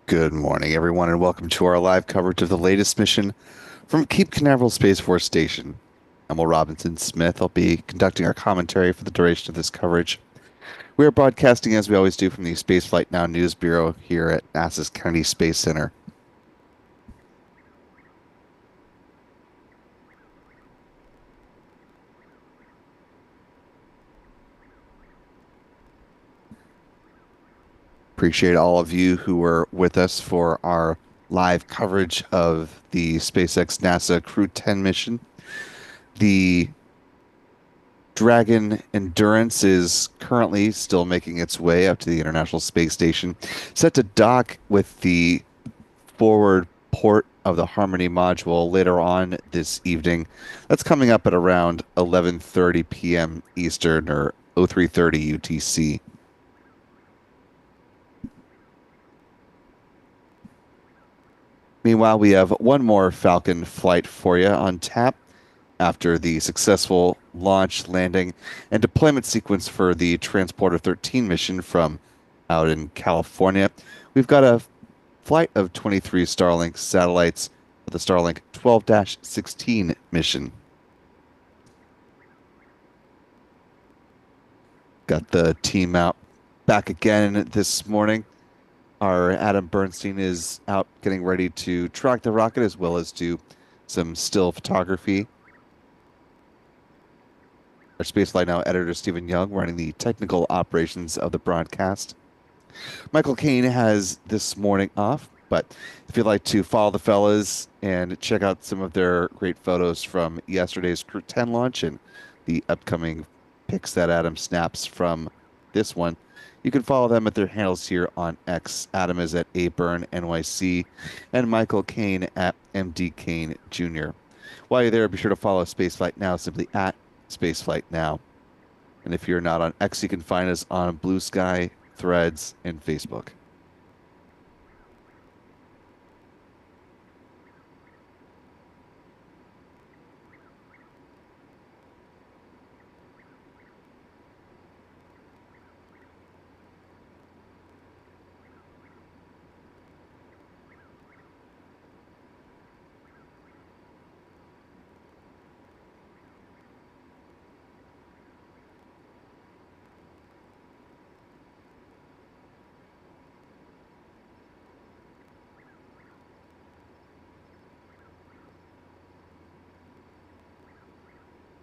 Good morning, everyone, and welcome to our live coverage of the latest mission from Cape Canaveral Space Force Station. I'm Will Robinson Smith. I'll be conducting our commentary for the duration of this coverage. We are broadcasting, as we always do, from the Spaceflight Now News Bureau here at NASA's Kennedy Space Center. Appreciate all of you who were with us for our live coverage of the SpaceX NASA Crew 10 mission. The Dragon Endurance is currently still making its way up to the International Space Station, set to dock with the forward port of the Harmony module later on this evening. That's coming up at around 11:30 p.m. Eastern or 0330 UTC. Meanwhile, we have one more Falcon flight for you on tap after the successful launch, landing, and deployment sequence for the Transporter 13 mission from out in California. We've got a flight of 23 Starlink satellites for the Starlink 12-16 mission. Got the team out back again this morning. Our Adam Bernstein is out getting ready to track the rocket as well as do some still photography. Our Spaceflight Now editor, Stephen Young, running the technical operations of the broadcast. Michael Caine has this morning off, but if you'd like to follow the fellas and check out some of their great photos from yesterday's Crew 10 launch and the upcoming pics that Adam snaps from this one, you can follow them at their handles here on X. Adam is at ABurnNYC and Michael Caine at MD Caine Jr. While you're there, be sure to follow Spaceflight Now simply at Spaceflight Now. And if you're not on X, you can find us on Blue Sky, Threads, and Facebook.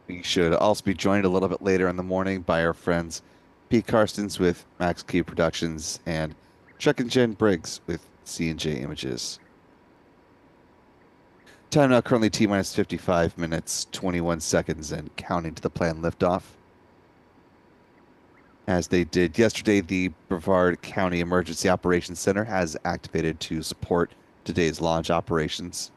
We should also be joined a little bit later in the morning by our friends Pete Karstens with Max Key Productions and Chuck and Jen Briggs with C&J Images. Time now currently T minus 55 minutes, 21 seconds, and counting to the planned liftoff. As they did yesterday, the Brevard County Emergency Operations Center has activated to support today's launch operations.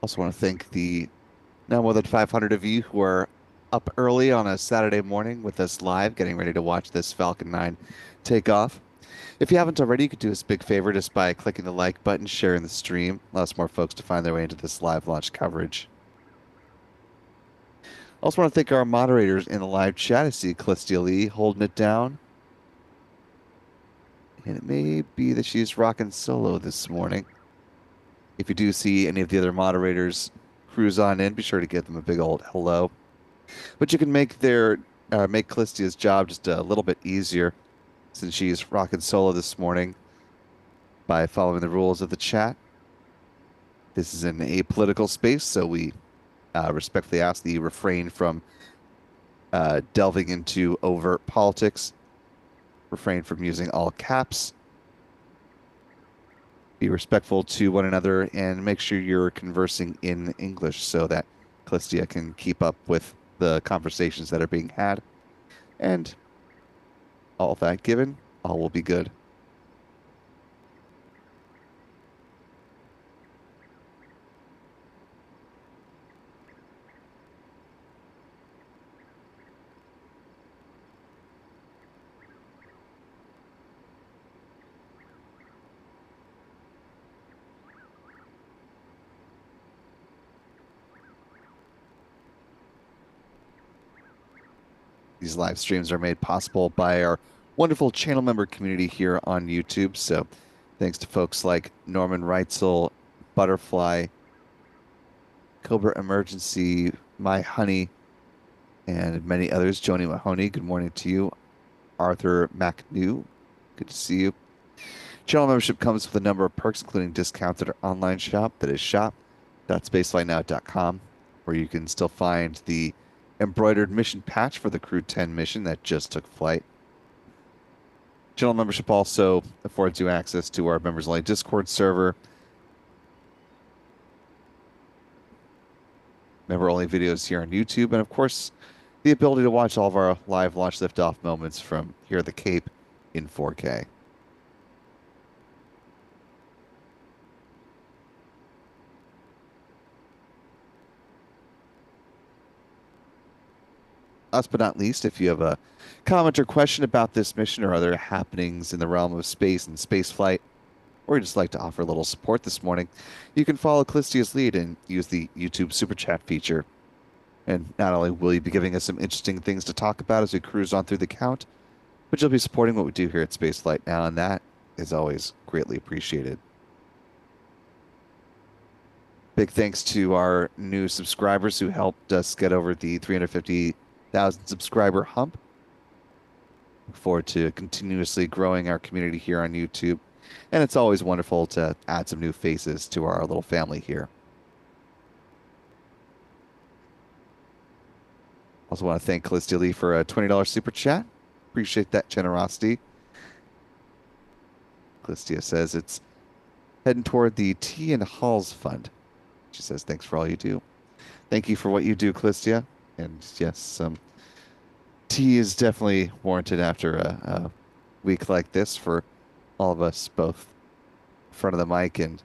Also want to thank the now more than 500 of you who are up early on a Saturday morning with us live, getting ready to watch this Falcon 9 take off. If you haven't already, you could do us a big favor just by clicking the like button, sharing the stream. Allows more folks to find their way into this live launch coverage. Also want to thank our moderators in the live chat. I see Callistia Lee holding it down. And it may be that she's rocking solo this morning. If you do see any of the other moderators cruise on in, be sure to give them a big old hello. But you can make make Callistia's job just a little bit easier since she's rocking solo this morning by following the rules of the chat. This is an apolitical space, so we respectfully ask that you refrain from delving into overt politics, refrain from using all caps, be respectful to one another, and make sure you're conversing in English so that Callistia can keep up with the conversations that are being had. And all that given, all will be good. These live streams are made possible by our wonderful channel member community here on YouTube. So thanks to folks like Norman Reitzel, Butterfly, Cobra Emergency, My Honey, and many others. Joni Mahoney, good morning to you. Arthur McNew, good to see you. Channel membership comes with a number of perks, including discounts at our online shop, that is shop.spaceflightnow.com, where you can still find the embroidered mission patch for the Crew 10 mission that just took flight. Channel membership also affords you access to our members-only Discord server, member-only videos here on YouTube, and of course, the ability to watch all of our live launch liftoff moments from here at the Cape in 4K. Last but not least, if you have a comment or question about this mission or other happenings in the realm of space and spaceflight, or you'd just like to offer a little support this morning, you can follow Callistia's lead and use the YouTube Super Chat feature. And not only will you be giving us some interesting things to talk about as we cruise on through the count, but you'll be supporting what we do here at Spaceflight Now, and that is always greatly appreciated. Big thanks to our new subscribers who helped us get over the 350,000 subscriber hump. Look forward to continuously growing our community here on YouTube. And it's always wonderful to add some new faces to our little family here. Also want to thank Callistia Lee for a $20 super chat. Appreciate that generosity. Callistia says it's heading toward the Tea and Halls Fund. She says, thanks for all you do. Thank you for what you do, Callistia. And yes, tea is definitely warranted after a week like this for all of us, both in front of the mic and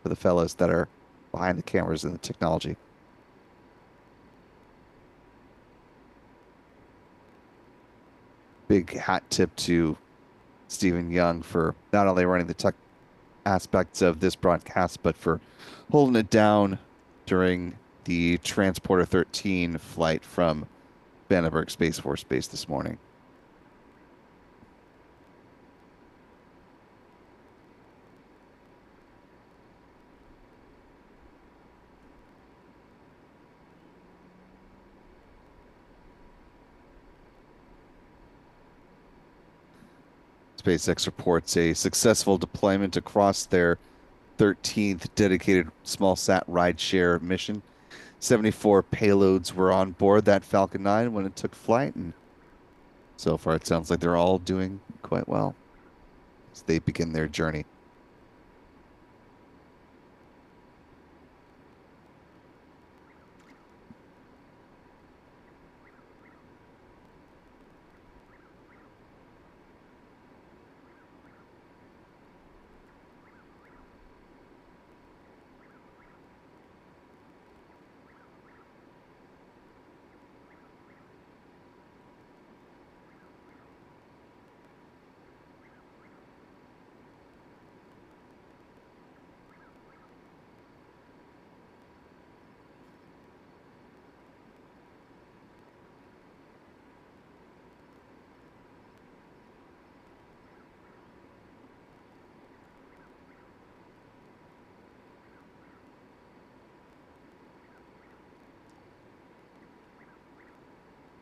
for the fellows that are behind the cameras and the technology. Big hat tip to Stephen Young for not only running the tech aspects of this broadcast, but for holding it down during the Transporter 13 flight from Vandenberg Space Force Base this morning. SpaceX reports a successful deployment across their 13th dedicated small-sat rideshare mission. 74 payloads were on board that Falcon 9 when it took flight, and so far it sounds like they're all doing quite well as they begin their journey.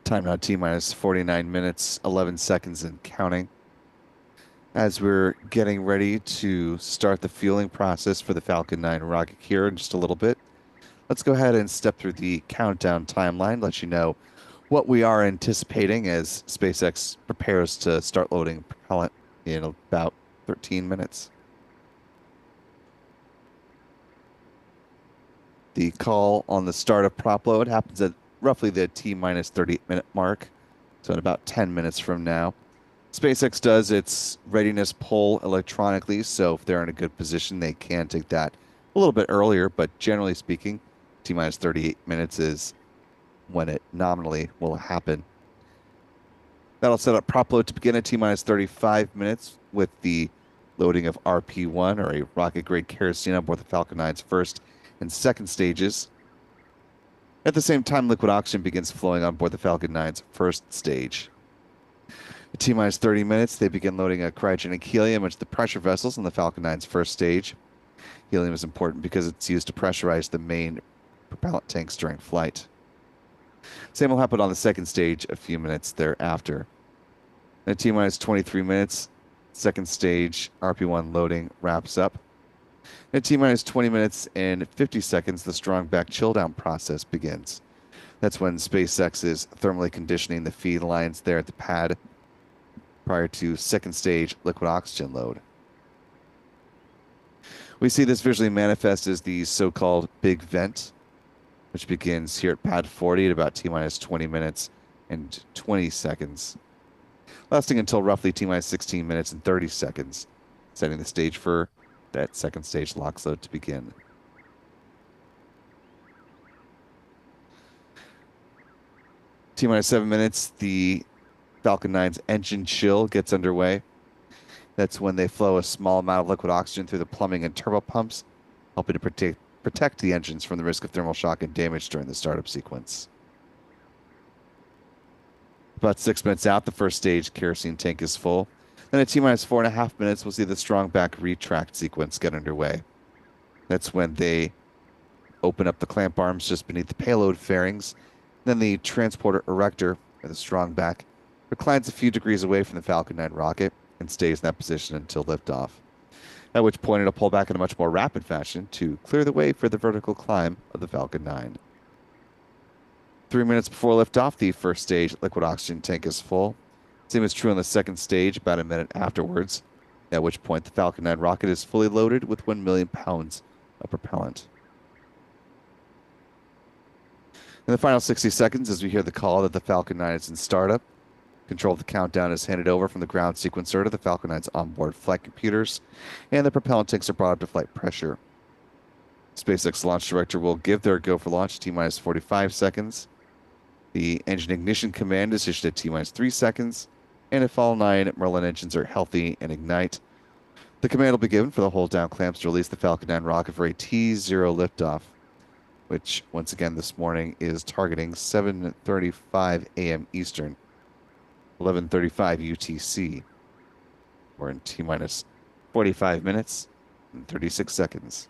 Time now T-minus 49 minutes, 11 seconds and counting. As we're getting ready to start the fueling process for the Falcon 9 rocket here in just a little bit, let's go ahead and step through the countdown timeline, let you know what we are anticipating as SpaceX prepares to start loading propellant in about 13 minutes. The call on the start of prop load happens at roughly the T-minus 38-minute mark, so in about 10 minutes from now. SpaceX does its readiness poll electronically, so if they're in a good position, they can take that a little bit earlier, but generally speaking, T-minus 38 minutes is when it nominally will happen. That'll set up prop load to begin at T-minus 35 minutes with the loading of RP-1, or a rocket-grade kerosene, on board the Falcon 9's first and second stages. At the same time, liquid oxygen begins flowing on board the Falcon 9's first stage. At T-minus 30 minutes, they begin loading a cryogenic helium into the pressure vessels on the Falcon 9's first stage. Helium is important because it's used to pressurize the main propellant tanks during flight. Same will happen on the second stage a few minutes thereafter. At T-minus 23 minutes, second stage RP-1 loading wraps up. At T-minus 20 minutes and 50 seconds, the strong back chill down process begins. That's when SpaceX is thermally conditioning the feed lines there at the pad prior to second stage liquid oxygen load. We see this visually manifest as the so-called big vent, which begins here at pad 40 at about T-minus 20 minutes and 20 seconds, lasting until roughly T-minus 16 minutes and 30 seconds, setting the stage for that second stage LOX load to begin. T-minus 7 minutes, the Falcon 9's engine chill gets underway. That's when they flow a small amount of liquid oxygen through the plumbing and turbo pumps, helping to protect the engines from the risk of thermal shock and damage during the startup sequence. About 6 minutes out, the first stage kerosene tank is full. Then at T-minus 4.5 minutes, we'll see the strong back retract sequence get underway. That's when they open up the clamp arms just beneath the payload fairings. Then the transporter erector, or the strong back, reclines a few degrees away from the Falcon 9 rocket and stays in that position until liftoff, at which point it'll pull back in a much more rapid fashion to clear the way for the vertical climb of the Falcon 9. 3 minutes before liftoff, the first stage liquid oxygen tank is full. Same is true on the second stage about a minute afterwards, at which point the Falcon 9 rocket is fully loaded with 1 million pounds of propellant. In the final 60 seconds, as we hear the call that the Falcon 9 is in startup, control of the countdown is handed over from the ground sequencer to the Falcon 9's onboard flight computers, and the propellant tanks are brought up to flight pressure. SpaceX launch director will give their go for launch at T-minus 45 seconds. The engine ignition command is issued at T-minus 3 seconds, and if all 9 Merlin engines are healthy and ignite, the command will be given for the hold down clamps to release the Falcon 9 rocket for a T0 liftoff, which once again this morning is targeting 7:35 a.m. Eastern, 11:35 UTC. We're in T-minus 45 minutes and 36 seconds.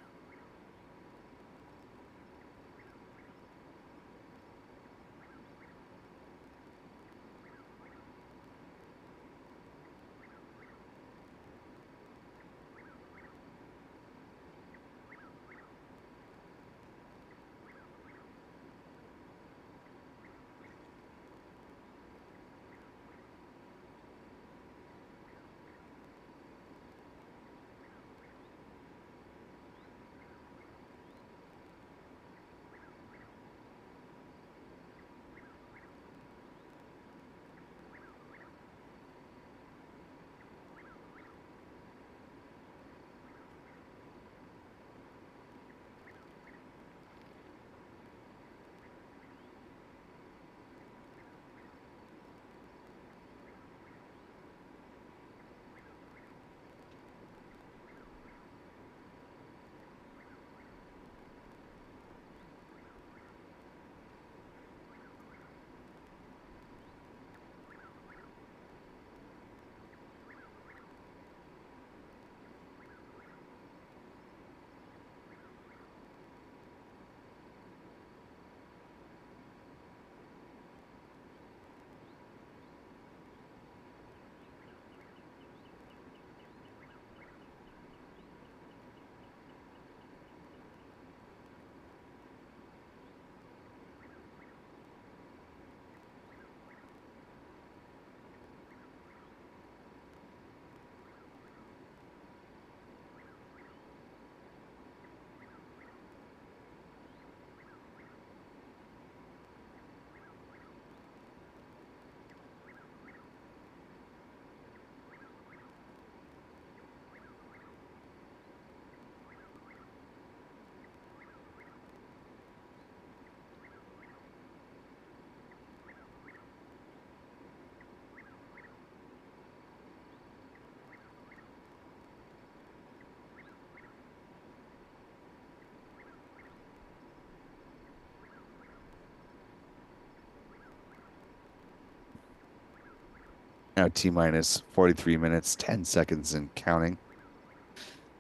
Now T minus 43 minutes, 10 seconds and counting.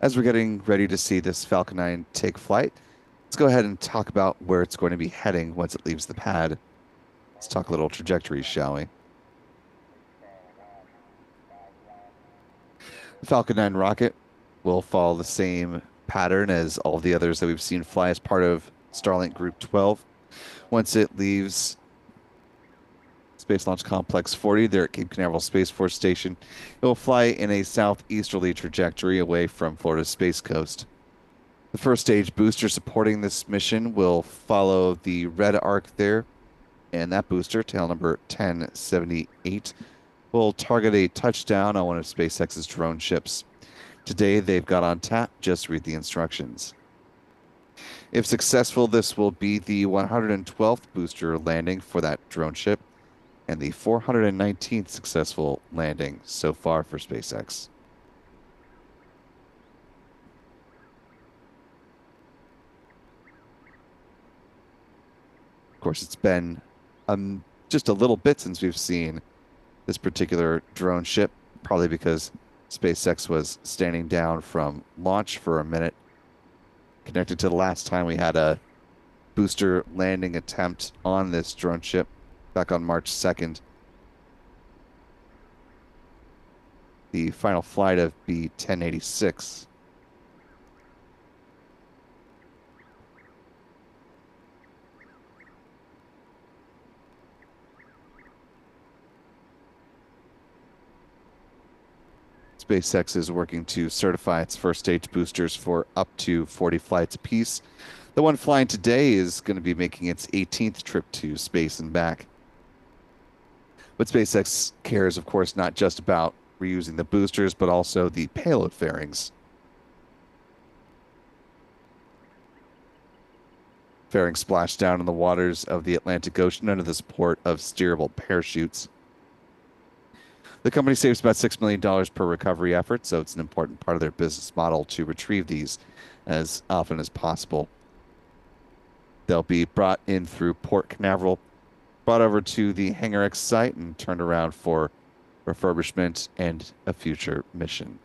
As we're getting ready to see this Falcon 9 take flight, let's go ahead and talk about where it's going to be heading once it leaves the pad. Let's talk a little trajectory, shall we? The Falcon 9 rocket will follow the same pattern as all the others that we've seen fly as part of Starlink Group 12. Once it leaves Space Launch Complex 40 there at Cape Canaveral Space Force Station, it will fly in a southeasterly trajectory away from Florida's Space Coast. The first stage booster supporting this mission will follow the red arc there, and that booster, tail number 1078, will target a touchdown on one of SpaceX's drone ships. Today, they've got on tap. Just read the instructions. If successful, this will be the 112th booster landing for that drone ship and the 419th successful landing so far for SpaceX. Of course, it's been just a little bit since we've seen this particular drone ship, probably because SpaceX was standing down from launch for a minute, connected to the last time we had a booster landing attempt on this drone ship back on March 2nd. The final flight of B-1086. SpaceX is working to certify its first stage boosters for up to 40 flights apiece. The one flying today is going to be making its 18th trip to space and back. But SpaceX cares, of course, not just about reusing the boosters, but also the payload fairings. Fairings splashed down in the waters of the Atlantic Ocean under the support of steerable parachutes. The company saves about $6 million per recovery effort, so it's an important part of their business model to retrieve these as often as possible. They'll be brought in through Port Canaveral, brought over to the Hangar X site, and turned around for refurbishment and a future mission.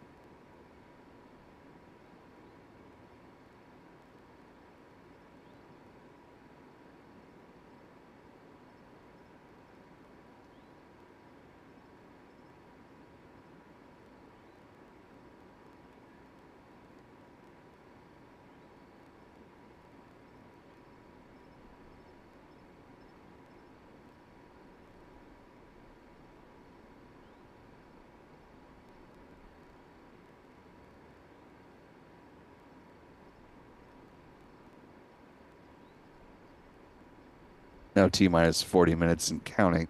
Now T minus 40 minutes and counting.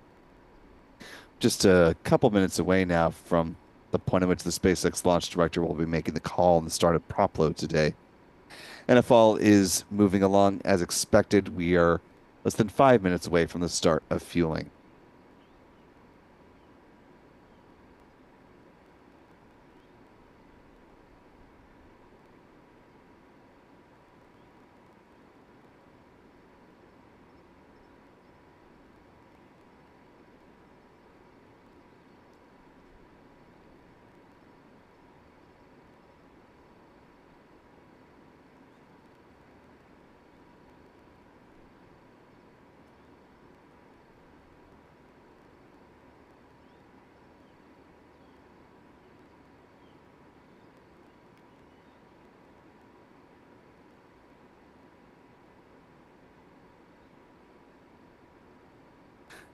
Just a couple minutes away now from the point at which the SpaceX launch director will be making the call on the start of prop load today. NFL is moving along as expected. We are less than 5 minutes away from the start of fueling.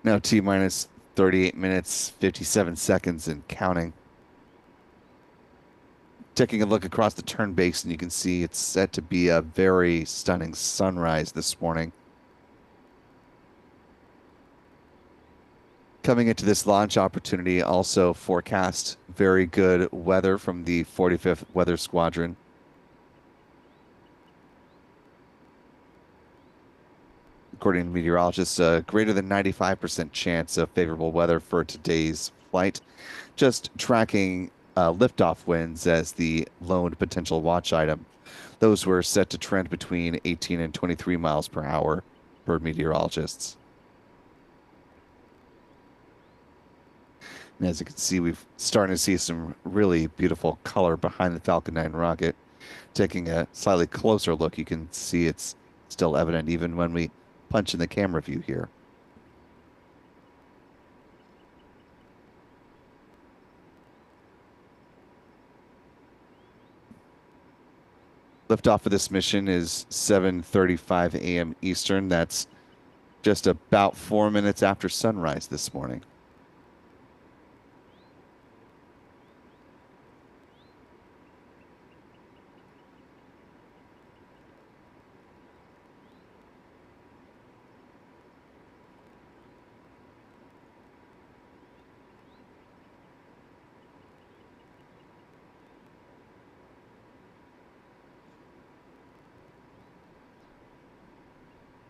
Now T minus 38 minutes, 57 seconds and counting. Taking a look across the turn basin, you can see it's set to be a very stunning sunrise this morning. Coming into this launch opportunity, also forecast very good weather from the 45th Weather Squadron. According to meteorologists, a greater than 95% chance of favorable weather for today's flight. Just tracking liftoff winds as the lone potential watch item. Those were set to trend between 18 and 23 miles per hour per meteorologists. And as you can see, we've starting to see some really beautiful color behind the Falcon 9 rocket. Taking a slightly closer look, you can see it's still evident even when we punch in the camera view here. Liftoff of this mission is 7:35 a.m. Eastern. That's just about 4 minutes after sunrise this morning.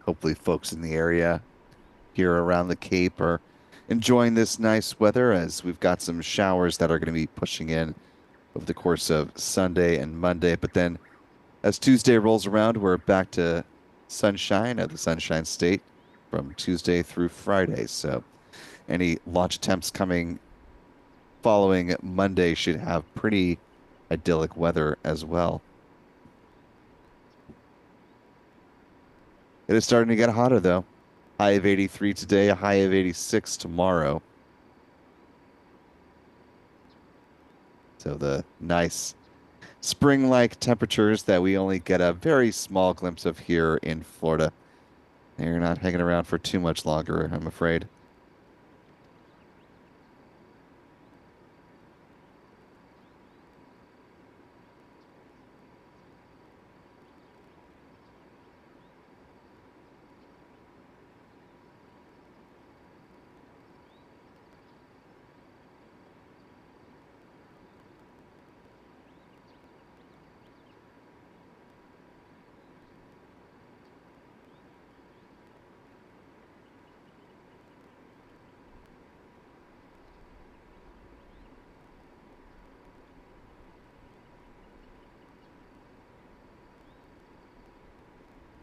Hopefully, folks in the area here around the Cape are enjoying this nice weather as we've got some showers that are going to be pushing in over the course of Sunday and Monday. But then as Tuesday rolls around, we're back to sunshine at the Sunshine State from Tuesday through Friday. So any launch attempts coming following Monday should have pretty idyllic weather as well. It is starting to get hotter though. High of 83 today, a high of 86 tomorrow. So the nice spring-like temperatures that we only get a very small glimpse of here in Florida. They're not hanging around for too much longer, I'm afraid.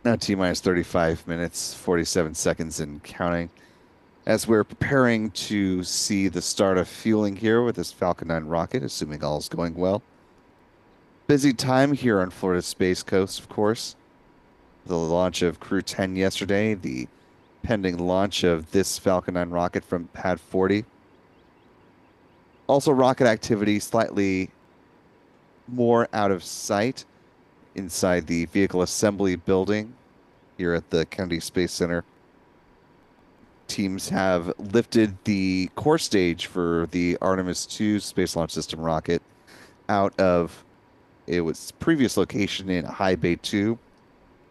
Now T-minus 35 minutes, 47 seconds and counting. As we're preparing to see the start of fueling here with this Falcon 9 rocket, assuming all is going well. Busy time here on Florida's Space Coast, of course. The launch of Crew 10 yesterday, the pending launch of this Falcon 9 rocket from Pad 40. Also, rocket activity slightly more out of sight inside the vehicle assembly building here at the Kennedy Space Center. Teams have lifted the core stage for the Artemis 2 Space Launch System rocket out of its previous location in High Bay 2.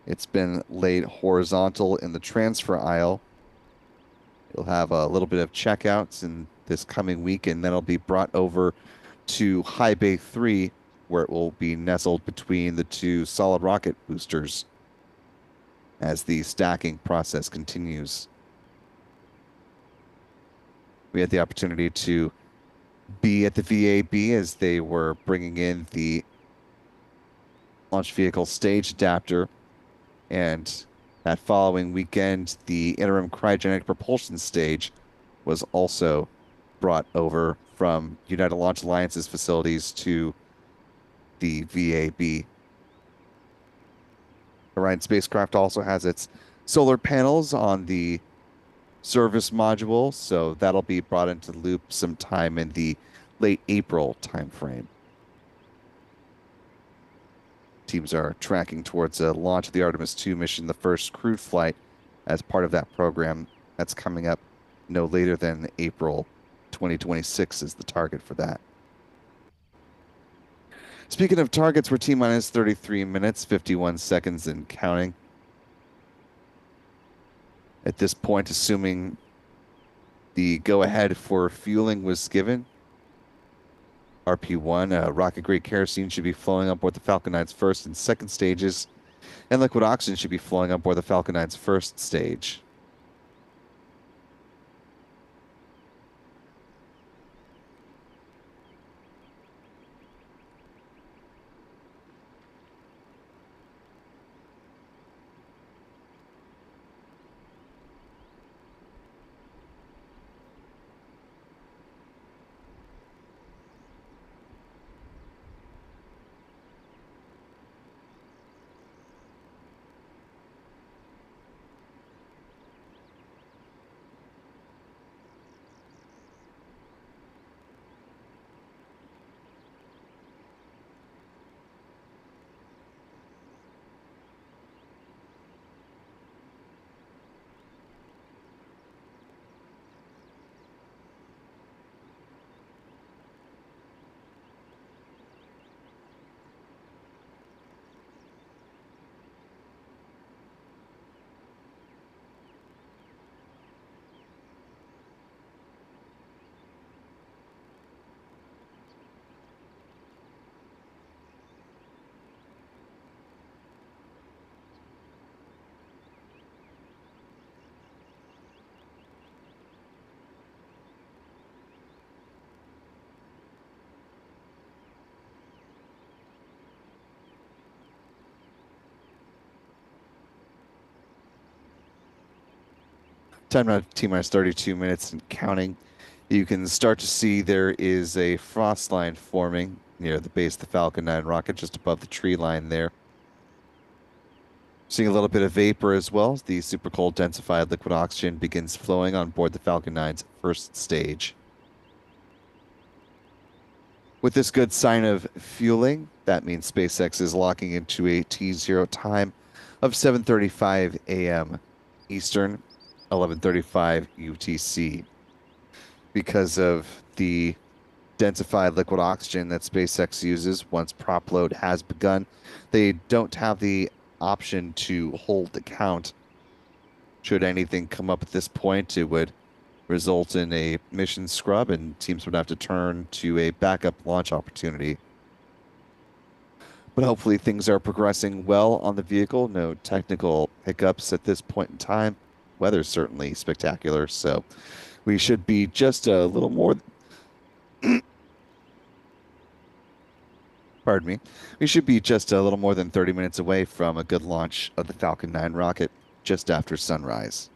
It's been laid horizontal in the transfer aisle. It'll have a little bit of checkouts in this coming week, and then it'll be brought over to High Bay 3, where it will be nestled between the two solid rocket boosters as the stacking process continues. We had the opportunity to be at the VAB as they were bringing in the launch vehicle stage adapter, and that following weekend, the interim cryogenic propulsion stage was also brought over from United Launch Alliance's facilities to the VAB. Orion spacecraft also has its solar panels on the service module, so that'll be brought into loop sometime in the late April timeframe. Teams are tracking towards a launch of the Artemis 2 mission, the first crewed flight as part of that program. That's coming up no later than April 2026 is the target for that. Speaking of targets, we're T-minus 33 minutes, 51 seconds and counting. At this point, assuming the go-ahead for fueling was given, RP-1, rocket-grade kerosene should be flowing up board the Falcon 9's first and second stages, and liquid oxygen should be flowing up board the Falcon 9's first stage. Time now T minus 32 minutes and counting. You can start to see there is a frost line forming near the base of the Falcon 9 rocket, just above the tree line there. Seeing a little bit of vapor as well. The super cold densified liquid oxygen begins flowing on board the Falcon 9's first stage. With this good sign of fueling, that means SpaceX is locking into a T0 time of 7:35 a.m. Eastern, 11:35 UTC. Because of the densified liquid oxygen that SpaceX uses once prop load has begun, they don't have the option to hold the count. Should anything come up at this point, it would result in a mission scrub, and teams would have to turn to a backup launch opportunity. But hopefully things are progressing well on the vehicle. No technical hiccups at this point in time. Weather's certainly spectacular, so we should be just a little more, pardon me, we should be just a little more than 30 minutes away from a good launch of the Falcon 9 rocket just after sunrise.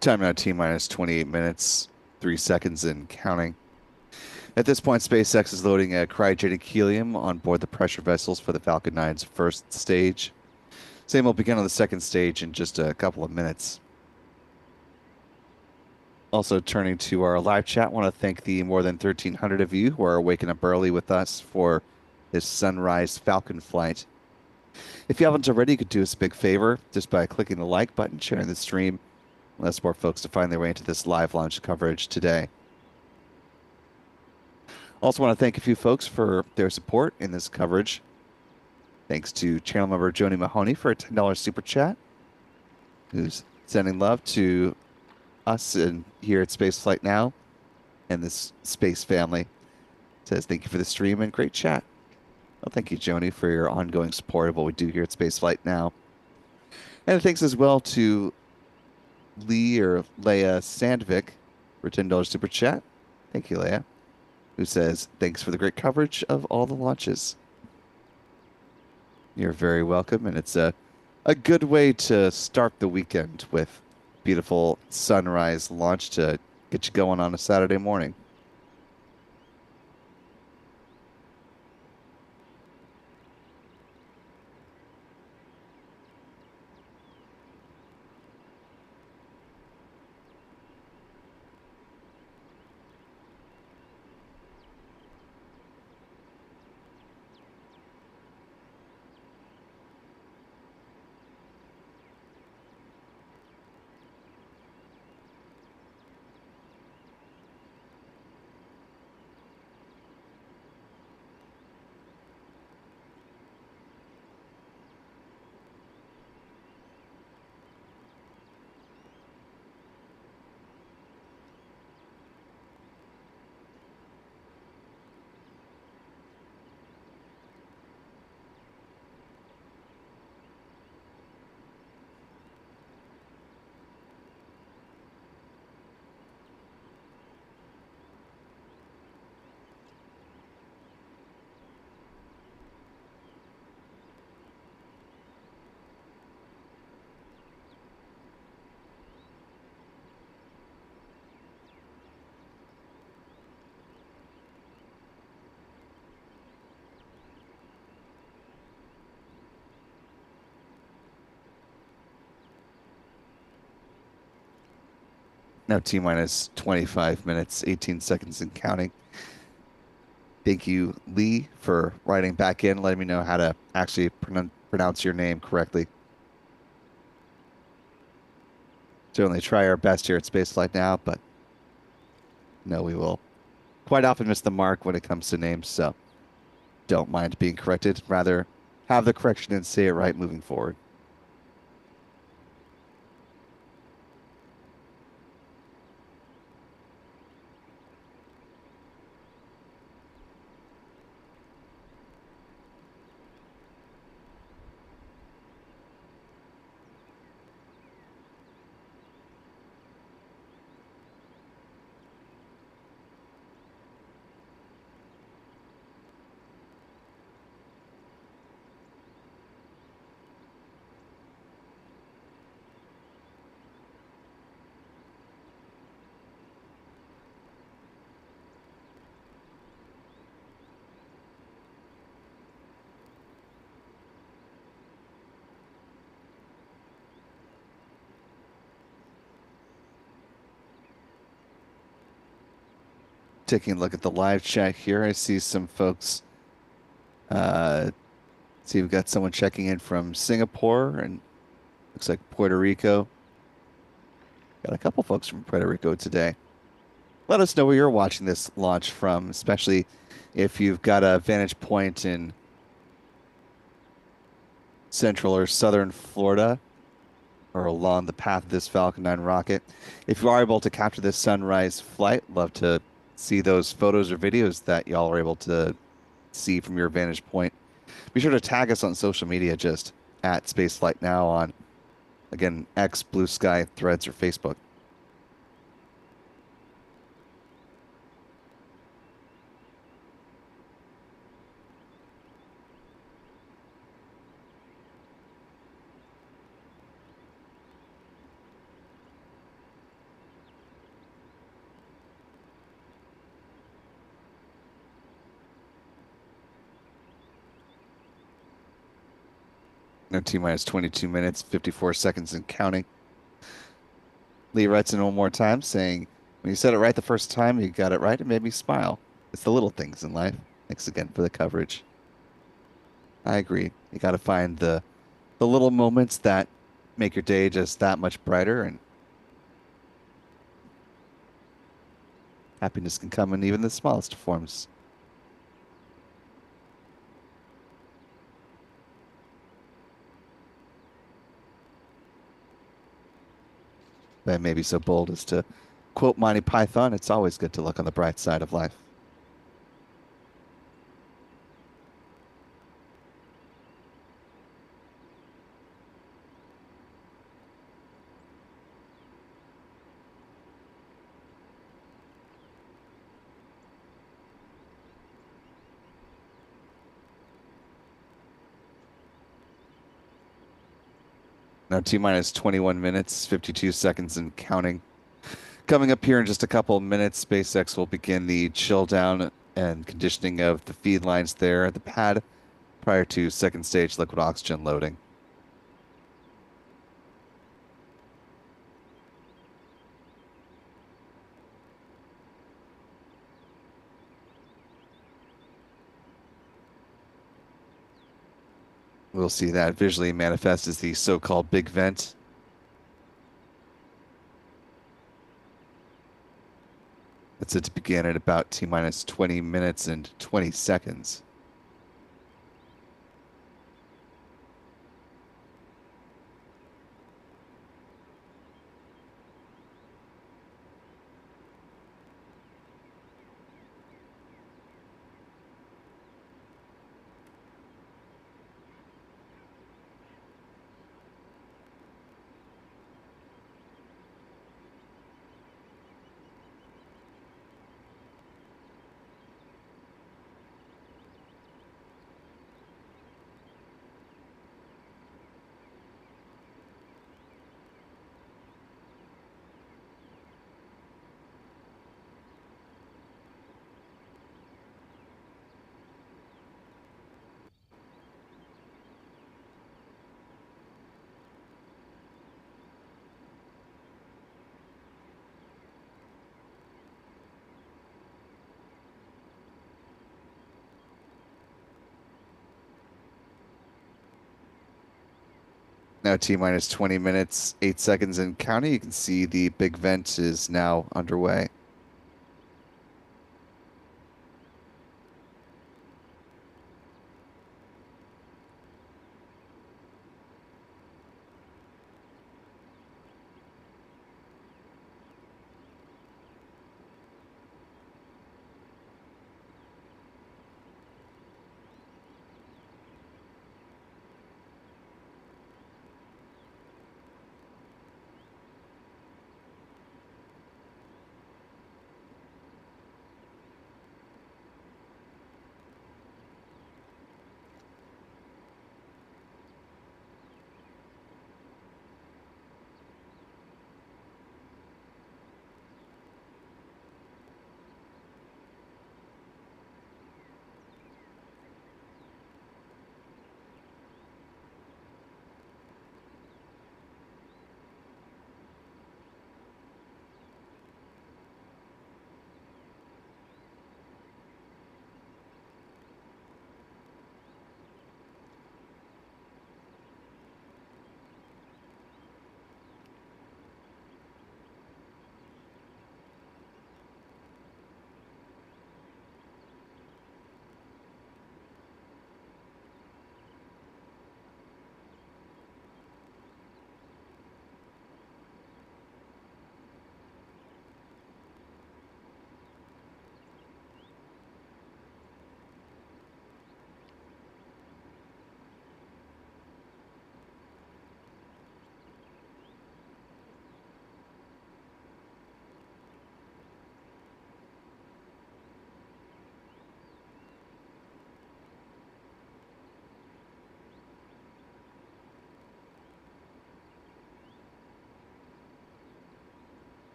Time now T minus 28 minutes, 3 seconds and counting. At this point, SpaceX is loading a cryogenic helium on board the pressure vessels for the Falcon 9's first stage. Same will begin on the second stage in just a couple of minutes. Also turning to our live chat, I want to thank the more than 1,300 of you who are waking up early with us for this sunrise Falcon flight. If you haven't already, you could do us a big favor just by clicking the like button, sharing the stream. Less more folks to find their way into this live launch coverage today. Also want to thank a few folks for their support in this coverage. Thanks to channel member Joni Mahoney for a $10 super chat, who's sending love to us and here at Spaceflight Now and this space family. Says thank you for the stream and great chat. Well, thank you, Joni, for your ongoing support of what we do here at Spaceflight Now. And thanks as well to Lee or Leia Sandvik for $10 super chat. Thank you, Leia. who says, "Thanks for the great coverage of all the launches." You're very welcome, and it's a good way to start the weekend with beautiful sunrise launch to get you going on a Saturday morning. Now T minus 25 minutes, 18 seconds and counting. Thank you, Lee, for writing back in, letting me know how to actually pronounce your name correctly. Certainly try our best here at Spaceflight now, but no, we will quite often miss the mark when it comes to names, so don't mind being corrected. Rather, have the correction and say it right moving forward. Taking a look at the live chat here, I see some folks. Uh, see, we've got someone checking in from Singapore and looks like Puerto Rico. Got a couple folks from Puerto Rico today. Let us know where you're watching this launch from, especially if you've got a vantage point in central or southern Florida or along the path of this Falcon 9 rocket. If you are able to capture this sunrise flight, love to see those photos or videos that y'all are able to see from your vantage point. Be sure to tag us on social media, just at Spaceflight Now on, again, X, Blue Sky, Threads, or Facebook. No T minus 22 minutes, 54 seconds and counting. Lee writes in one more time saying, "When you said it right the first time, you got it right. It made me smile. It's the little things in life." Thanks again for the coverage. I agree. You got to find the little moments that make your day just that much brighter, and happiness can come in even the smallest forms. I may be so bold as to quote Monty Python, "It's always good to look on the bright side of life." Now T minus 21 minutes, 52 seconds and counting. Coming up here in just a couple of minutes, SpaceX will begin the chill down and conditioning of the feed lines there at the pad prior to second stage liquid oxygen loading. We'll see that visually manifest as the so-called big vent. That's set to begin at about T minus 20 minutes and 20 seconds. Now T minus 20 minutes, 8 seconds and counting. You can see the big vent is now underway.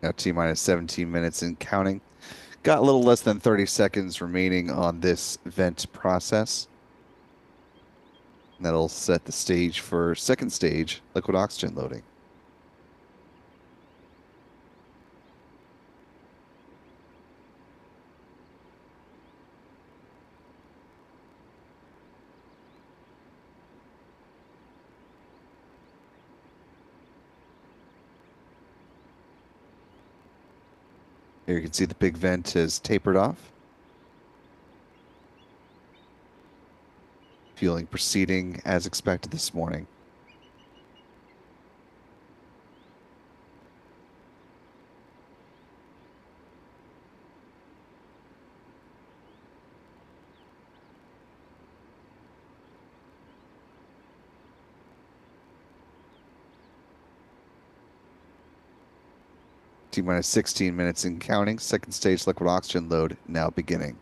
Now T minus 17 minutes and counting. Got a little less than 30 seconds remaining on this vent process. And that'll set the stage for second stage liquid oxygen loading. Here you can see the big vent has tapered off. Fueling proceeding as expected this morning. T minus 16 minutes and counting. Second stage liquid oxygen load now beginning.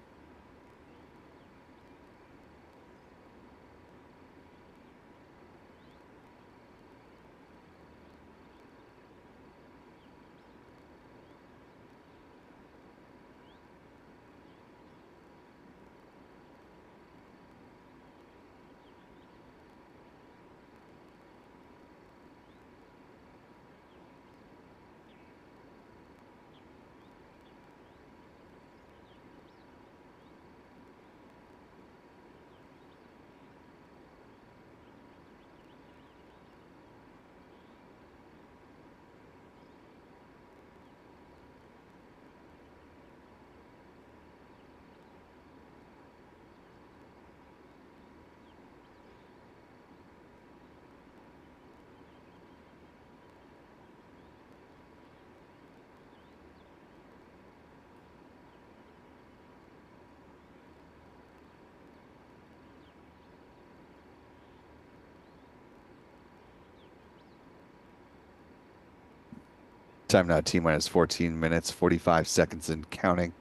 Time now T minus 14 minutes, 45 seconds and counting.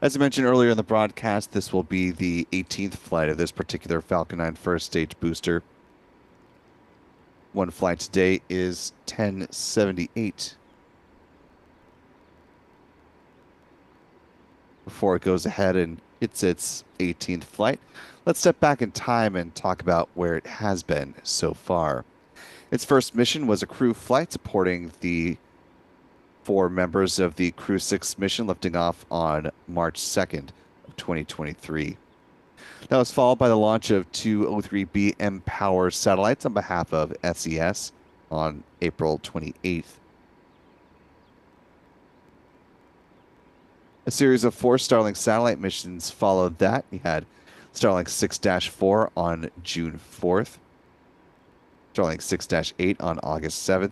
As I mentioned earlier in the broadcast, this will be the 18th flight of this particular Falcon 9 first stage booster. One flight today is 1078. Before it goes ahead and hits its 18th flight, let's step back in time and talk about where it has been so far. Its first mission was a crew flight supporting the 4 members of the Crew 6 mission lifting off on March 2nd of 2023. That was followed by the launch of 2 O3B mPOWER satellites on behalf of SES on April 28th. A series of 4 Starlink satellite missions followed that. We had Starlink 6-4 on June 4th, Starlink 6-8 on August 7th,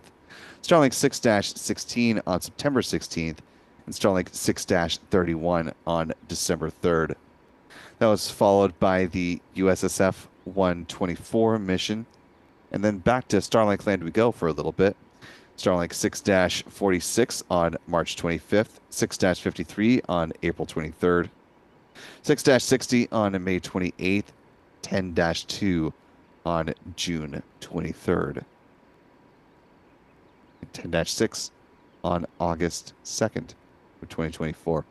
Starlink 6-16 on September 16th, and Starlink 6-31 on December 3rd. That was followed by the USSF 124 mission, and then back to Starlink land we go for a little bit. Starlink 6-46 on March 25th, 6-53 on April 23rd, 6-60 on May 28th, 10-2 on June 23rd. 10-6 on August 2nd of 2024.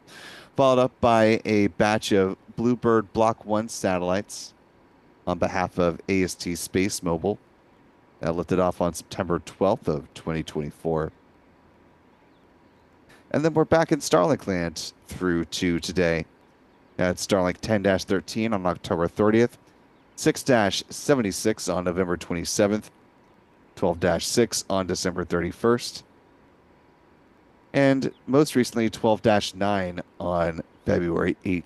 Followed up by a batch of Bluebird Block 1 satellites on behalf of AST Space Mobile. That lifted off on September 12th of 2024. And then we're back in Starlink land through to today. At Starlink 10-13 on October 30th, 6-76 on November 27th, 12-6 on December 31st, and most recently 12-9 on February 8th.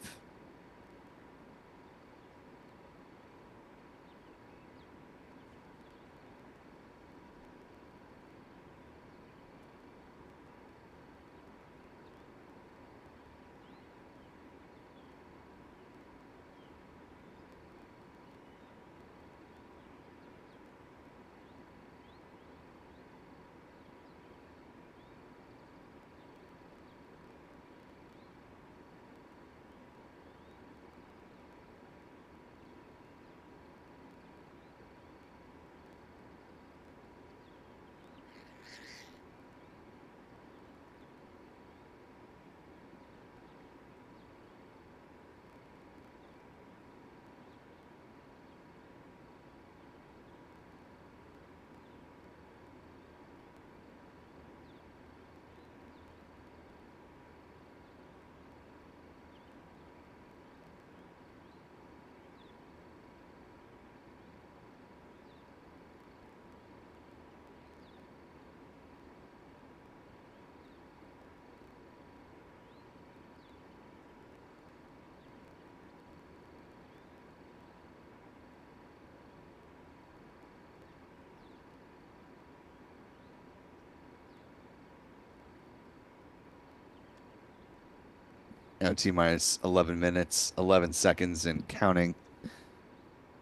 Now T minus 11 minutes, 11 seconds, and counting. I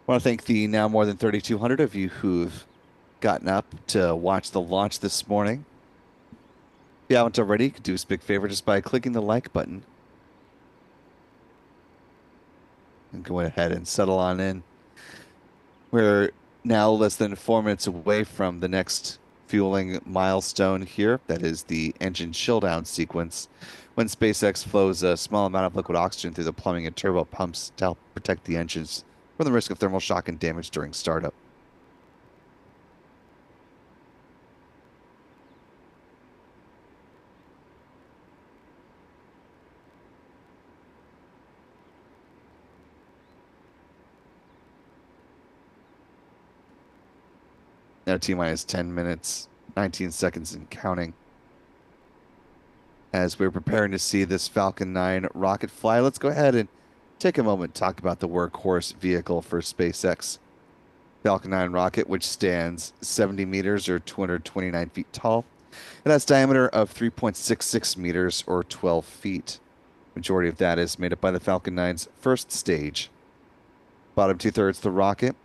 want to thank the now more than 3,200 of you who've gotten up to watch the launch this morning. If you haven't already, you could do us a big favor just by clicking the like button and go ahead and settle on in. We're now less than 4 minutes away from the next fueling milestone here. That is the engine chill down sequence, when SpaceX flows a small amount of liquid oxygen through the plumbing and turbo pumps to help protect the engines from the risk of thermal shock and damage during startup. Now T minus 10 minutes, 19 seconds and counting. As we're preparing to see this Falcon 9 rocket fly, let's go ahead and take a moment to talk about the workhorse vehicle for SpaceX. Falcon 9 rocket, which stands 70 meters or 229 feet tall. It has a diameter of 3.66 meters or 12 feet. Majority of that is made up by the Falcon 9's first stage. Bottom two-thirds of the rocket.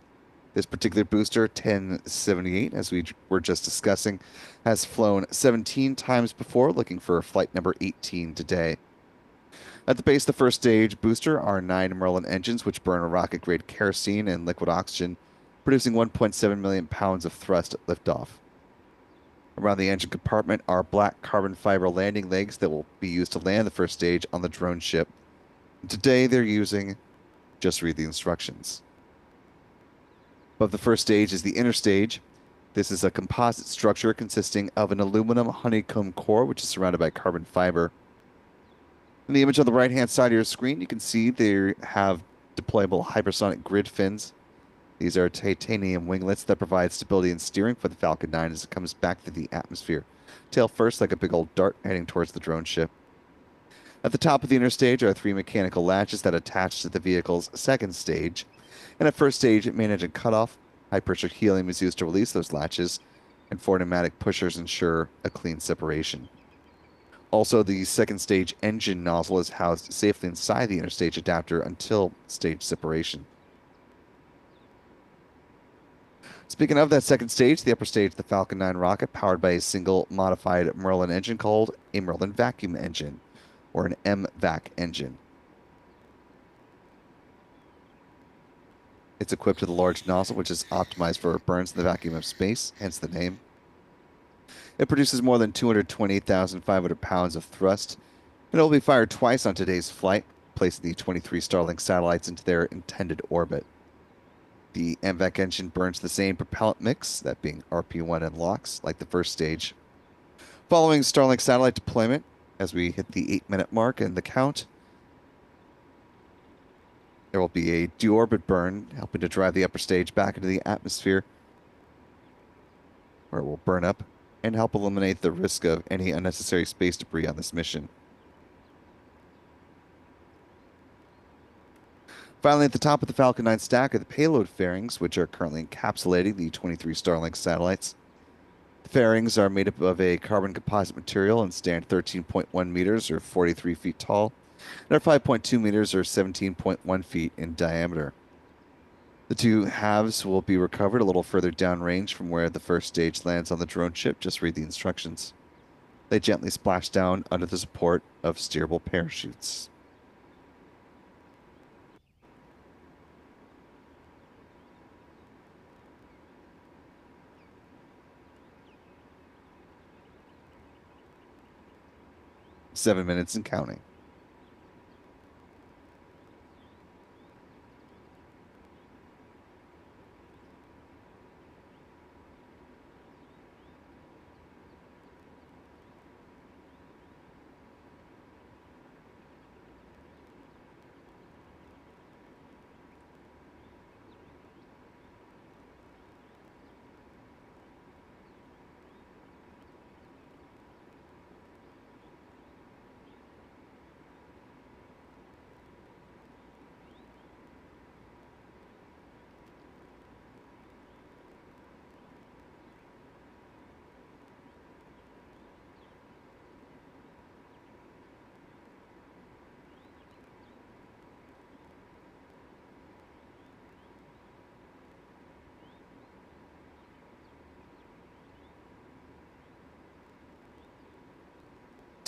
This particular booster, 1078, as we were just discussing, has flown 17 times before, looking for flight number 18 today. At the base of the first stage booster are 9 Merlin engines, which burn a rocket-grade kerosene and liquid oxygen, producing 1.7 million pounds of thrust at liftoff. Around the engine compartment are black carbon fiber landing legs that will be used to land the first stage on the drone ship. Today they're using just read the instructions. Above the first stage is the inner stage. This is a composite structure consisting of an aluminum honeycomb core, which is surrounded by carbon fiber. In the image on the right-hand side of your screen, you can see they have deployable hypersonic grid fins. These are titanium winglets that provide stability and steering for the Falcon 9 as it comes back through the atmosphere. Tail first like a big old dart heading towards the drone ship. At the top of the inner stage are 3 mechanical latches that attach to the vehicle's second stage. And at first stage, main engine cutoff, high-pressure helium is used to release those latches, and 4 pneumatic pushers ensure a clean separation. Also, the second stage engine nozzle is housed safely inside the inner stage adapter until stage separation. Speaking of that second stage, the upper stage of the Falcon 9 rocket, powered by a single modified Merlin engine called a Merlin vacuum engine, or an MVAC engine. It's equipped with a large nozzle, which is optimized for burns in the vacuum of space, hence the name. It produces more than 228,500 pounds of thrust, and it will be fired twice on today's flight, placing the 23 Starlink satellites into their intended orbit. The MVAC engine burns the same propellant mix, that being RP1 and LOX, like the first stage. Following Starlink satellite deployment, as we hit the 8-minute mark in the count, there will be a deorbit burn, helping to drive the upper stage back into the atmosphere, where it will burn up and help eliminate the risk of any unnecessary space debris on this mission. Finally, at the top of the Falcon 9 stack are the payload fairings, which are currently encapsulating the 23 Starlink satellites. The fairings are made up of a carbon composite material and stand 13.1 meters or 43 feet tall, and are 5.2 meters or 17.1 feet in diameter. The two halves will be recovered a little further downrange from where the first stage lands on the drone ship. Just read the instructions. They gently splash down under the support of steerable parachutes. Seven minutes and counting.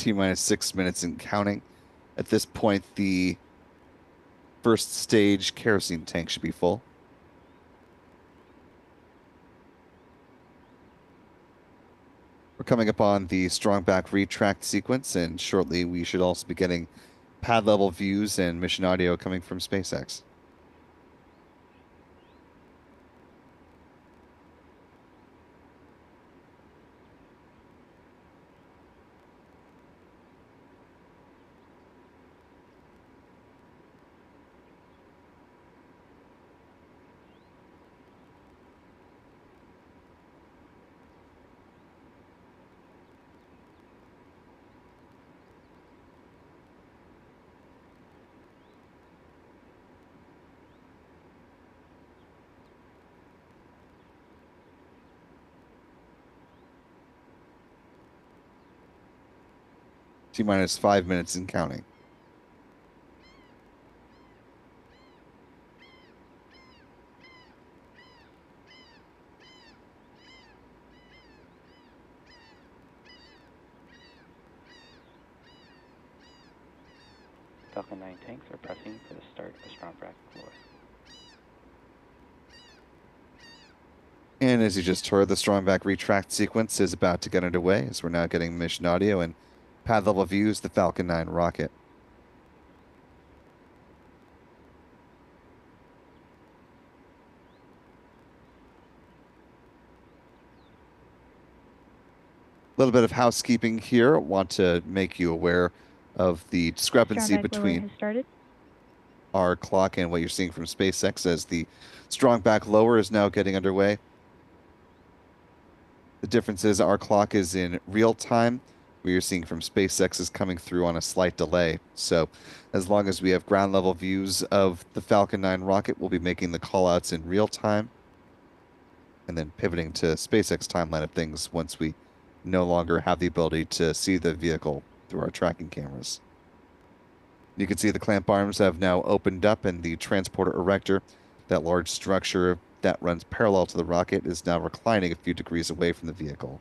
T minus 6 minutes and counting. At this point, the first stage kerosene tank should be full. We're coming up on the strong back retract sequence, and shortly we should also be getting pad level views and mission audio coming from SpaceX. T minus 5 minutes and counting. Falcon 9 tanks are pressing for the start of the strong back floor. And as you just heard, the strong back retract sequence is about to get underway as we're now getting mission audio and pad level views of the Falcon 9 rocket. A little bit of housekeeping here. I want to make you aware of the discrepancy between our clock and what you're seeing from SpaceX as the strong back lower is now getting underway. The difference is our clock is in real time. What you're seeing from SpaceX is coming through on a slight delay. So as long as we have ground level views of the Falcon 9 rocket, we'll be making the callouts in real time and then pivoting to SpaceX timeline of things once we no longer have the ability to see the vehicle through our tracking cameras. You can see the clamp arms have now opened up and the transporter erector, that large structure that runs parallel to the rocket, is now reclining a few degrees away from the vehicle.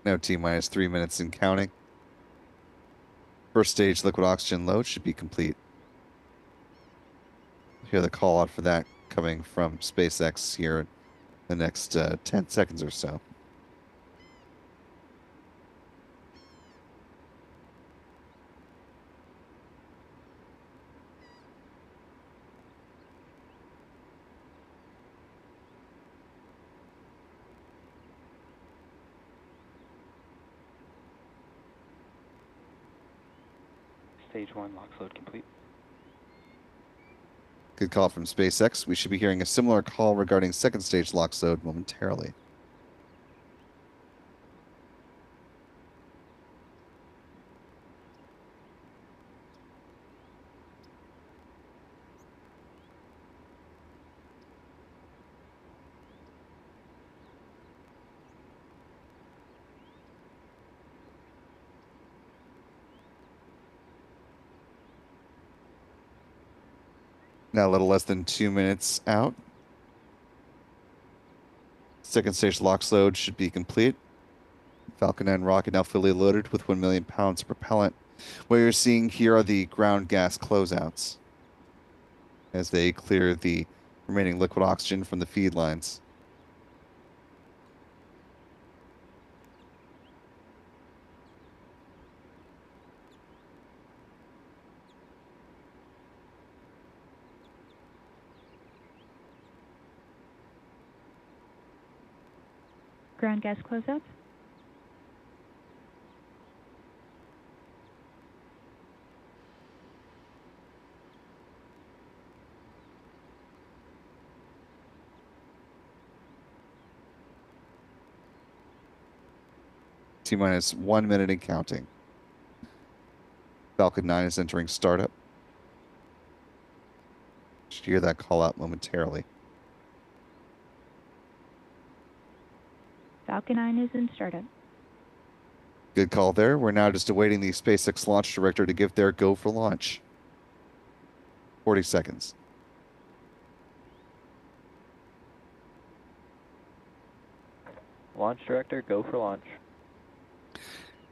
Now T minus 3 minutes and counting. First stage liquid oxygen load should be complete. Hear the call out for that coming from SpaceX here in the next 10 seconds or so. Stage 1 LOX load complete. Good call from SpaceX. We should be hearing a similar call regarding second stage LOX load momentarily. Now a little less than 2 minutes out. Second stage LOX load should be complete. Falcon 9 rocket now fully loaded with 1 million pounds of propellant. What you're seeing here are the ground gas closeouts as they clear the remaining liquid oxygen from the feed lines. Ground gas closeouts. T-minus 1 minute and counting. Falcon 9 is entering startup. Should hear that call out momentarily. Falcon 9 is in startup. Good call there. We're now just awaiting the SpaceX launch director to give their go for launch. 40 seconds. Launch director, go for launch.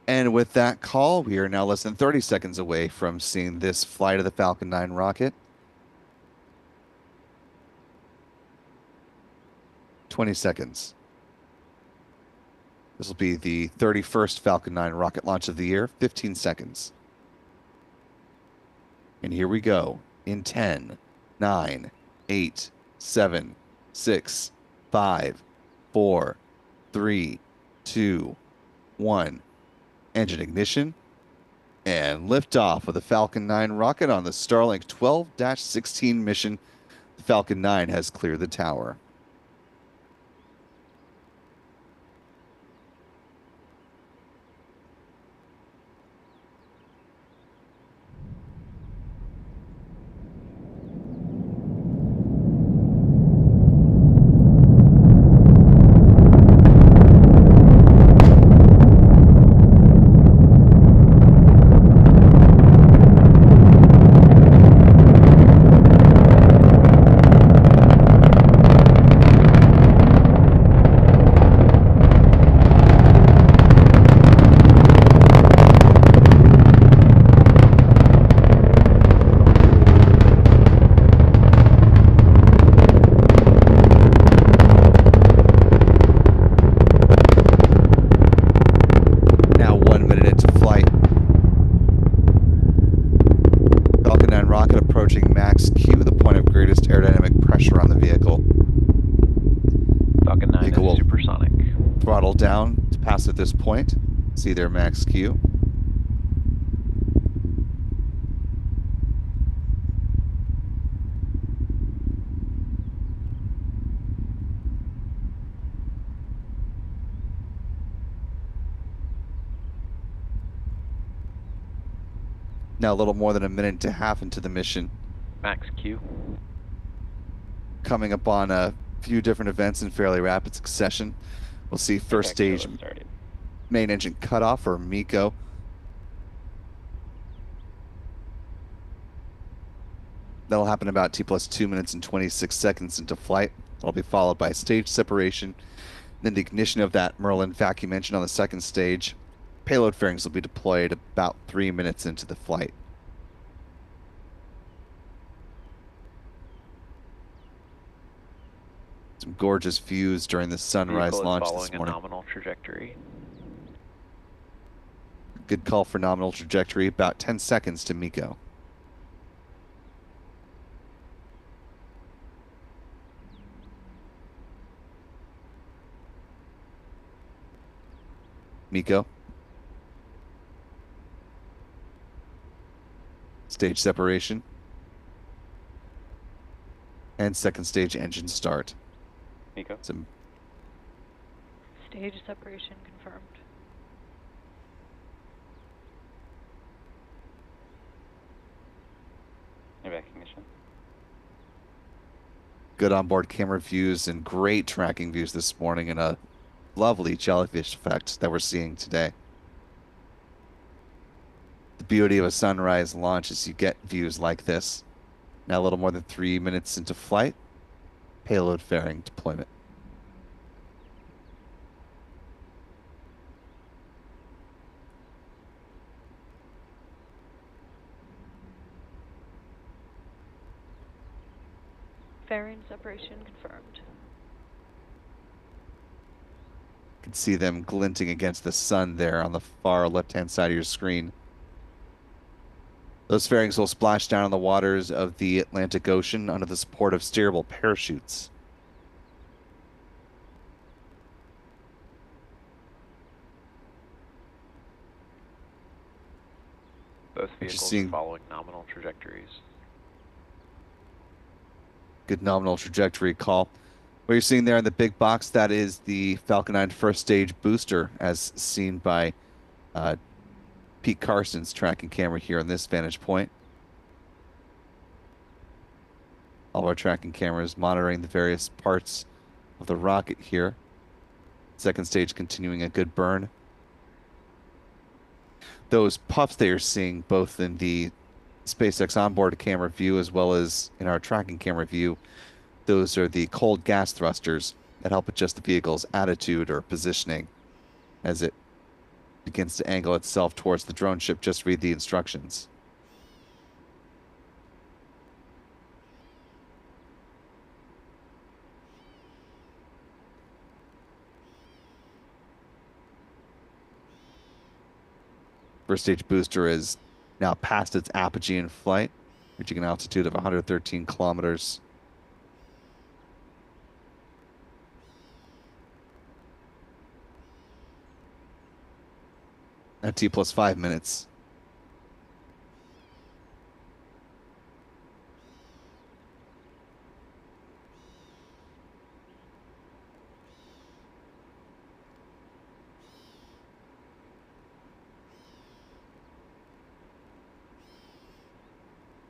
And with that call, we are now less than 30 seconds away from seeing this flight of the Falcon 9 rocket. 20 seconds. This will be the 31st Falcon 9 rocket launch of the year. 15 seconds. And here we go. In 10, 9, 8, 7, 6, 5, 4, 3, 2, 1. Engine ignition. And liftoff of the Falcon 9 rocket on the Starlink 12-16 mission. The Falcon 9 has cleared the tower. Down to pass at this point. See their max Q. Now a little more than a minute and a half into the mission. Max Q. Coming up on a few different events in fairly rapid succession. We'll see first stage main engine cutoff or MECO. That'll happen about T+2 minutes and 26 seconds into flight. That'll be followed by stage separation. Then the ignition of that Merlin vacuum engine on the second stage. Payload fairings will be deployed about 3 minutes into the flight. Some gorgeous views during the sunrise launch this morning. Following a nominal trajectory. Good call for nominal trajectory. About 10 seconds to MECO. MECO. Stage separation. And second stage engine start. MECO. Some Stage separation confirmed. Recognition. good onboard camera views and great tracking views this morning, and a lovely jellyfish effect that we're seeing today. The beauty of a sunrise launch is you get views like this. Now a little more than 3 minutes into flight, payload fairing deployment. Fairing separation confirmed. You can see them glinting against the sun there on the far left-hand side of your screen. Those fairings will splash down on the waters of the Atlantic Ocean under the support of steerable parachutes. Both vehicles are following nominal trajectories. Good nominal trajectory call. What you're seeing there in the big box, that is the Falcon 9 first stage booster, as seen by uh, Pete Carson's tracking camera here on this vantage point. All of our tracking cameras monitoring the various parts of the rocket here. Second stage continuing a good burn. Those puffs that you're seeing both in the SpaceX onboard camera view as well as in our tracking camera view, those are the cold gas thrusters that help adjust the vehicle's attitude or positioning as it begins to angle itself towards the drone ship. Just read the instructions. First stage booster is now past its apogee in flight, reaching an altitude of 113 kilometers. At T plus 5 minutes.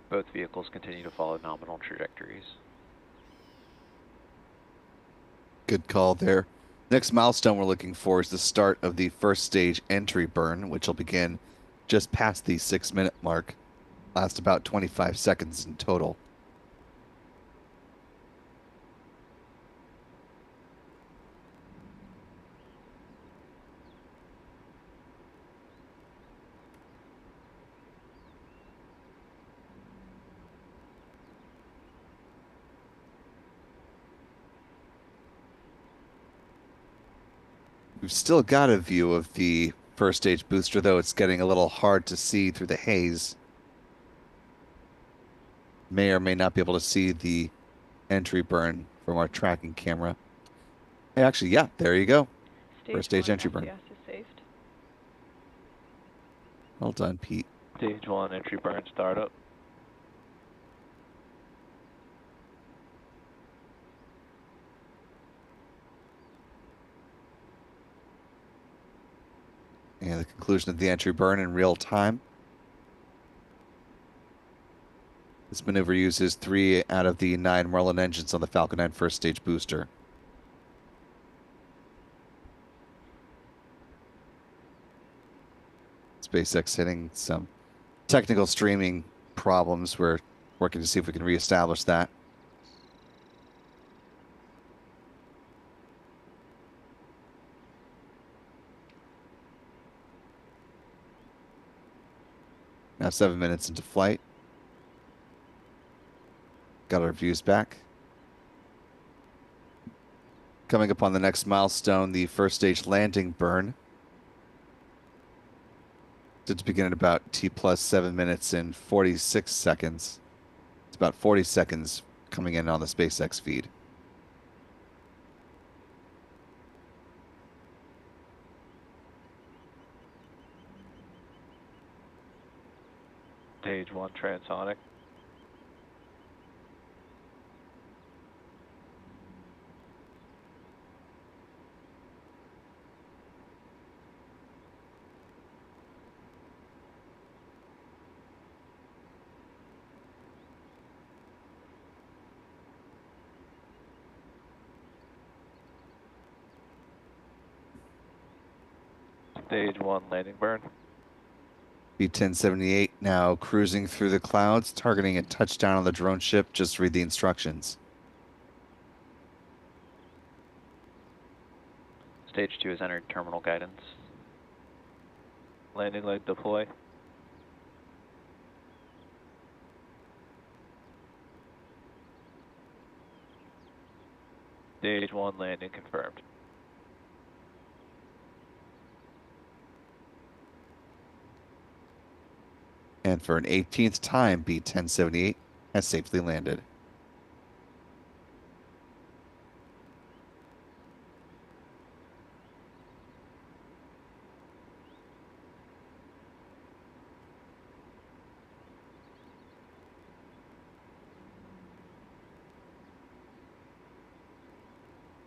Both vehicles continue to follow nominal trajectories. Good call there. Next milestone we're looking for is the start of the first stage entry burn, which will begin just past the 6-minute mark. Last about 25 seconds in total. We've still got a view of the first stage booster, though it's getting a little hard to see through the haze. May or may not be able to see the entry burn from our tracking camera. Actually, yeah, there you go. First stage entry burn. SES is saved. Well done, Pete. Stage 1 entry burn startup. And the conclusion of the entry burn in real time. This maneuver uses 3 out of the 9 Merlin engines on the Falcon 9 first stage booster. SpaceX hitting some technical streaming problems. We're working to see if we can reestablish that. Now 7 minutes into flight. Got our views back. Coming up on the next milestone, the first stage landing burn. To begin at about T plus 7 minutes and 46 seconds. It's about 40 seconds coming in on the SpaceX feed. Stage 1 transonic. Stage 1 landing burn. B-1078 now cruising through the clouds, targeting a touchdown on the drone ship. Just read the instructions. Stage 2 has entered terminal guidance. Landing leg deploy. Stage 1 landing confirmed. And for an 18th time, B-1078 has safely landed.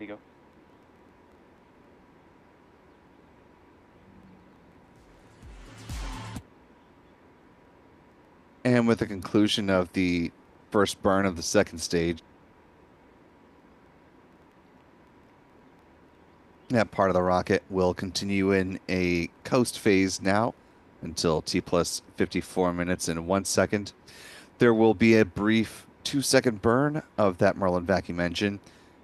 to go. And with the conclusion of the first burn of the second stage, that part of the rocket will continue in a coast phase now until T plus 54 minutes and 1 second. There will be a brief 2-second burn of that Merlin vacuum engine.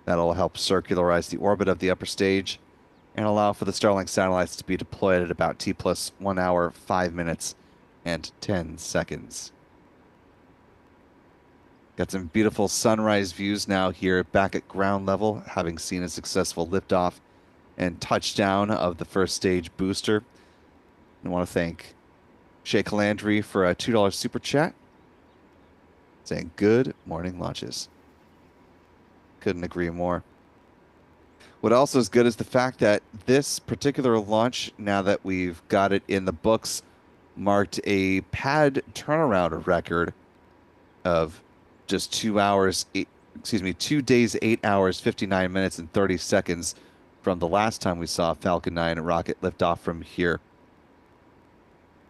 That'll help circularize the orbit of the upper stage and allow for the Starlink satellites to be deployed at about T plus 1 hour, 5 minutes, and 10 seconds. Got some beautiful sunrise views now here back at ground level, having seen a successful liftoff and touchdown of the first stage booster. I want to thank Shay Calandry for a $2 super chat, saying good morning launches. Couldn't agree more. What also is good is the fact that this particular launch, now that we've got it in the books, marked a pad turnaround record of just 2 days, 8 hours, 59 minutes, and 30 seconds from the last time we saw Falcon 9 rocket lift off from here.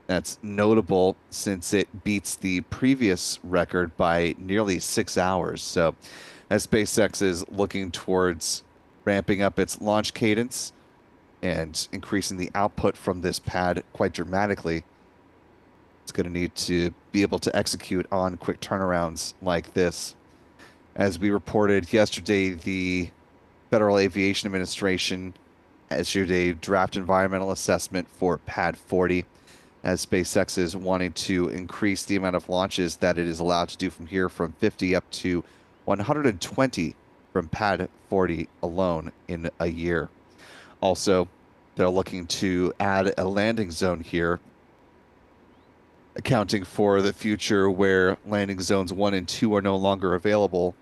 That's notable since it beats the previous record by nearly 6 hours. So as SpaceX is looking towards ramping up its launch cadence and increasing the output from this pad quite dramatically, it's going to need to be able to execute on quick turnarounds like this. As we reported yesterday, the Federal Aviation Administration issued a draft environmental assessment for Pad 40, as SpaceX is wanting to increase the amount of launches that it is allowed to do from here from 50 up to 120 from Pad 40 alone in a year. Also, they're looking to add a landing zone here, accounting for the future where landing zones 1 and 2 are no longer available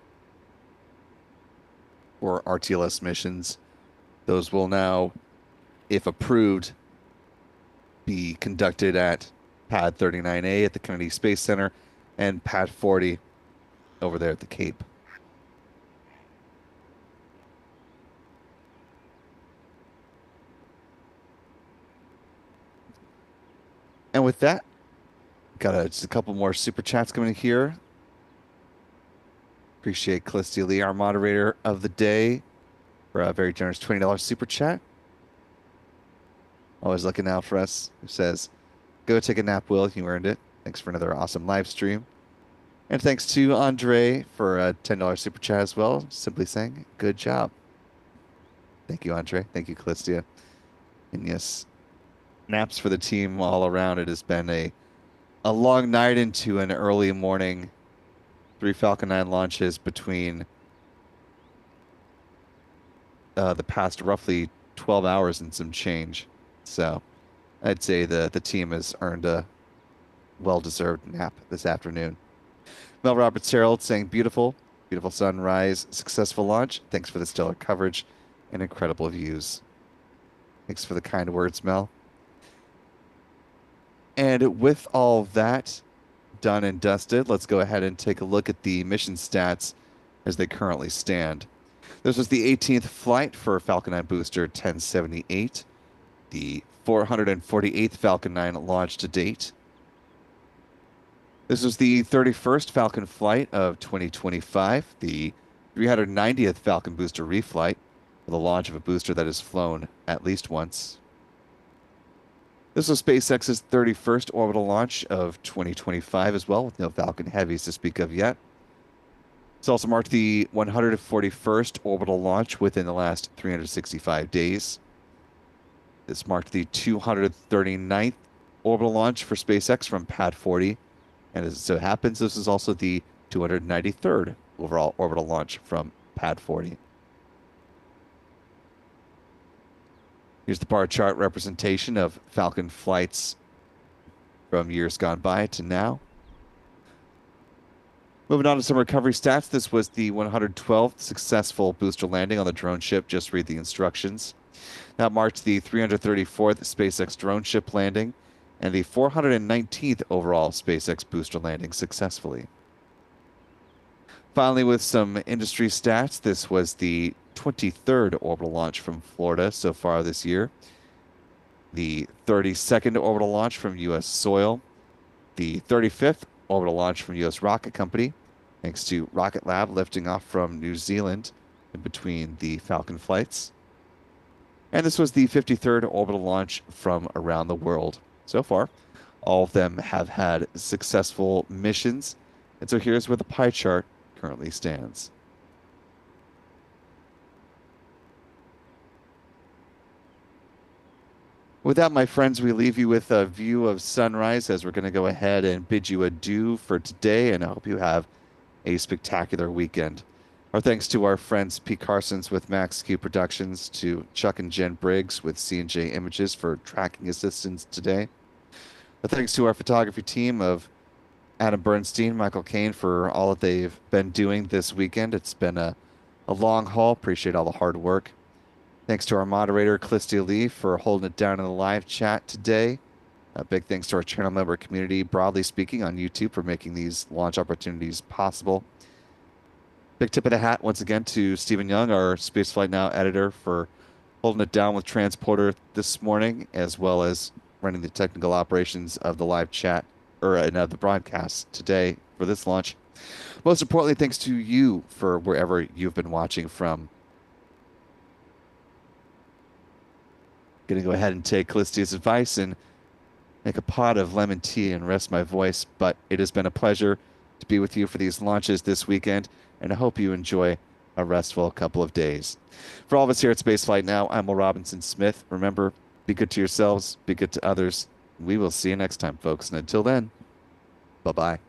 for RTLS missions. Those will now, if approved, be conducted at Pad 39A at the Kennedy Space Center and Pad 40 over there at the Cape. And with that, got just a couple more super chats coming in here. Appreciate Callistia Lee, our moderator of the day, for a very generous $20 super chat. Always looking out for us. Who says, go take a nap, Will. You earned it. Thanks for another awesome live stream. And thanks to Andre for a $10 super chat as well. Simply saying, good job. Thank you, Andre. Thank you, Callistia. And yes, naps for the team all around. It has been a long night into an early morning. 3 Falcon 9 launches between the past roughly 12 hours and some change. So I'd say the team has earned a well-deserved nap this afternoon. Mel Roberts Harold saying beautiful sunrise, successful launch. Thanks for the stellar coverage and incredible views. Thanks for the kind words, Mel. And with all that done and dusted, let's go ahead and take a look at the mission stats as they currently stand. This was the 18th flight for Falcon 9 Booster 1078, the 448th Falcon 9 launch to date. This was the 31st Falcon flight of 2025, the 390th Falcon Booster reflight, with the launch of a booster that has flown at least once. This was SpaceX's 31st orbital launch of 2025 as well, with no Falcon Heavies to speak of yet. It's also marked the 141st orbital launch within the last 365 days. This marked the 239th orbital launch for SpaceX from Pad 40. And as it so happens, this is also the 293rd overall orbital launch from Pad 40. Here's the bar chart representation of Falcon flights from years gone by to now. Moving on to some recovery stats. This was the 112th successful booster landing on the drone ship. Just read the instructions. That marked the 334th SpaceX drone ship landing and the 419th overall SpaceX booster landing successfully. Finally, with some industry stats, this was the 23rd orbital launch from Florida so far this year, the 32nd orbital launch from U.S. soil, the 35th orbital launch from U.S. Rocket Company, thanks to Rocket Lab lifting off from New Zealand in between the Falcon flights. And this was the 53rd orbital launch from around the world. So far, all of them have had successful missions. And so here's where the pie chart currently stands. With that, my friends, we leave you with a view of sunrise as we're going to go ahead and bid you adieu for today, and I hope you have a spectacular weekend. Our thanks to our friends Pete Carsons with Max Q Productions, to Chuck and Jen Briggs with C&J Images for tracking assistance today. Our thanks to our photography team of Adam Bernstein, Michael Kane for all that they've been doing this weekend. It's been a long haul. Appreciate all the hard work. Thanks to our moderator, Callistia Lee, for holding it down in the live chat today. A big thanks to our channel member community, broadly speaking, on YouTube for making these launch opportunities possible. Big tip of the hat once again to Stephen Young, our Spaceflight Now editor, for holding it down with Transporter this morning, as well as running the technical operations of the live chat, or the broadcast today for this launch. Most importantly, thanks to you for wherever you've been watching from. Going to go ahead and take Callistia's advice and make a pot of lemon tea and rest my voice, but it has been a pleasure to be with you for these launches this weekend, and I hope you enjoy a restful couple of days. For all of us here at Spaceflight Now, I'm Will Robinson Smith. Remember, be good to yourselves, be good to others. We will see you next time, folks, and until then, bye-bye.